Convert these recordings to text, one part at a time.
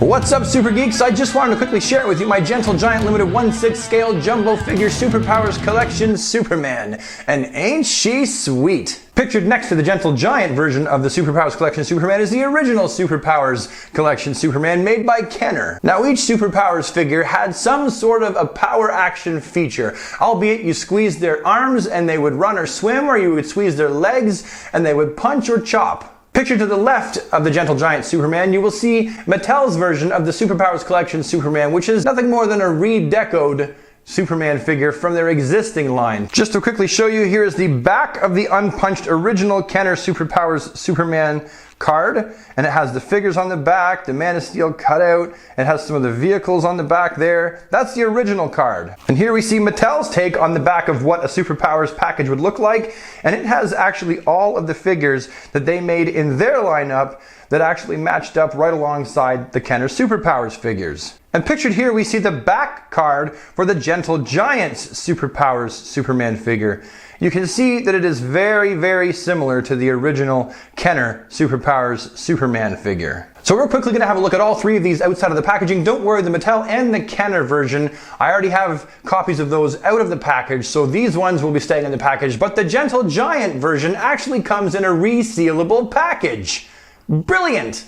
What's up, Super Geeks? I just wanted to quickly share with you my Gentle Giant Limited 1/6 scale jumbo figure Superpowers Collection Superman. And ain't she sweet? Pictured next to the Gentle Giant version of the Superpowers Collection Superman is the original Superpowers Collection Superman made by Kenner. Now each Superpowers figure had some sort of a power action feature, albeit you squeezed their arms and they would run or swim, or you would squeeze their legs and they would punch or chop. Pictured to the left of the Gentle Giant Superman, you will see Mattel's version of the Superpowers Collection Superman, which is nothing more than a re-decoed Superman figure from their existing line. Just to quickly show you, here is the back of the unpunched original Kenner Superpowers Superman card, and it has the figures on the back, the Man of Steel cutout, it has some of the vehicles on the back there. That's the original card. And here we see Mattel's take on the back of what a Superpowers package would look like, and it has actually all of the figures that they made in their lineup that actually matched up right alongside the Kenner Superpowers figures. And pictured here we see the back card for the Gentle Giant's Superpowers Superman figure. You can see that it is very, very similar to the original Kenner Superpowers Superman figure. So we're quickly going to have a look at all three of these outside of the packaging. Don't worry, the Mattel and the Kenner version, I already have copies of those out of the package, so these ones will be staying in the package, but the Gentle Giant version actually comes in a resealable package. Brilliant!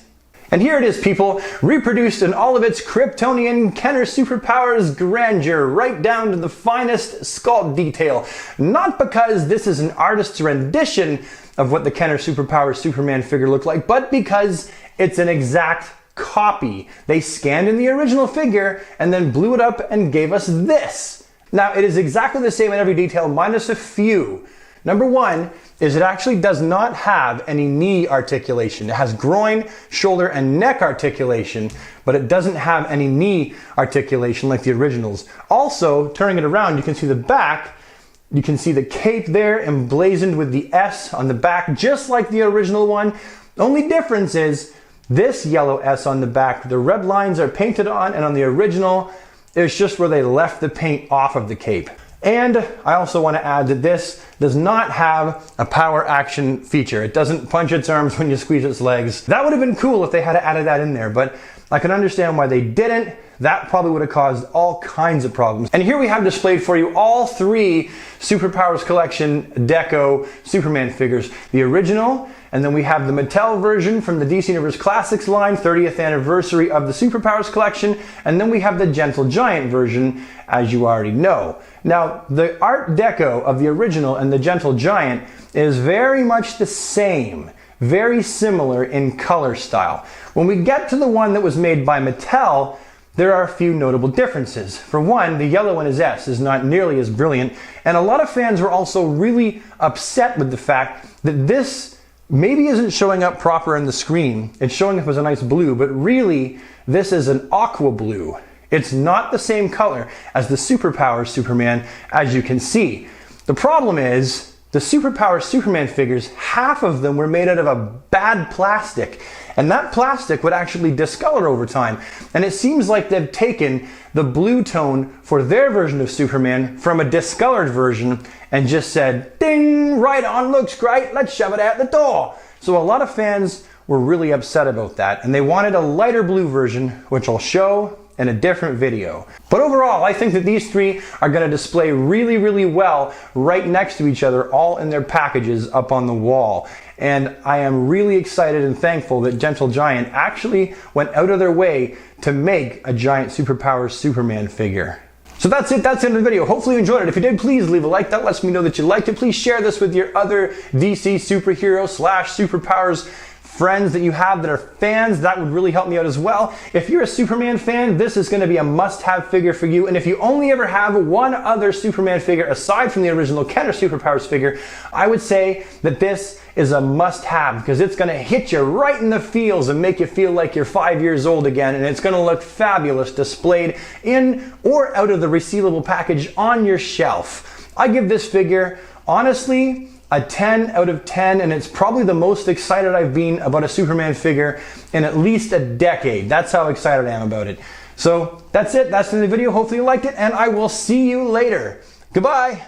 And here it is, people, reproduced in all of its Kryptonian Kenner Superpowers grandeur, right down to the finest sculpt detail. Not because this is an artist's rendition of what the Kenner Superpowers Superman figure looked like, but because it's an exact copy. They scanned in the original figure and then blew it up and gave us this. Now, it is exactly the same in every detail, minus a few. Number one is it actually does not have any knee articulation. It has groin, shoulder, and neck articulation, but it doesn't have any knee articulation like the originals. Also, turning it around, you can see the back. You can see the cape there emblazoned with the S on the back, just like the original one. The only difference is this yellow S on the back, the red lines are painted on, and on the original, it's just where they left the paint off of the cape. And I also want to add that this does not have a power action feature. It doesn't punch its arms when you squeeze its legs. That would have been cool if they had added that in there, but I can understand why they didn't. That probably would have caused all kinds of problems. And here we have displayed for you all three Superpowers Collection Deco Superman figures. The original, and then we have the Mattel version from the DC Universe Classics line, 30th anniversary of the Superpowers Collection, and then we have the Gentle Giant version, as you already know. Now, the Art Deco of the original and the Gentle Giant is very much the same, very similar in color style. When we get to the one that was made by Mattel, there are a few notable differences. For one, the yellow in his S is not nearly as brilliant, and a lot of fans were also really upset with the fact that this maybe isn't showing up proper in the screen. It's showing up as a nice blue, but really, this is an aqua blue. It's not the same color as the Superpowers Superman, as you can see. The problem is, the Superpowers Superman figures, half of them were made out of a bad plastic, and that plastic would actually discolor over time. And it seems like they've taken the blue tone for their version of Superman from a discolored version and just said, ding, right on, looks great, let's shove it out the door. So a lot of fans were really upset about that, and they wanted a lighter blue version, which I'll show in a different video. But overall, I think that these three are going to display really, really well right next to each other, all in their packages up on the wall. And I am really excited and thankful that Gentle Giant actually went out of their way to make a giant Superpowers Superman figure. So that's it, that's the end of the video. Hopefully you enjoyed it. If you did, please leave a like. That lets me know that you liked it. Please share this with your other DC superhero / superpowers friends that you have that are fans. That would really help me out as well. If you're a Superman fan, this is going to be a must-have figure for you. And if you only ever have one other Superman figure aside from the original Kenner Superpowers figure, I would say that this is a must-have because it's going to hit you right in the feels and make you feel like you're 5 years old again, and it's going to look fabulous displayed in or out of the resealable package on your shelf. I give this figure, honestly, a 10 out of 10, and it's probably the most excited I've been about a Superman figure in at least a decade. That's how excited I am about it. So that's it. That's the end of the video. Hopefully you liked it, and I will see you later. Goodbye.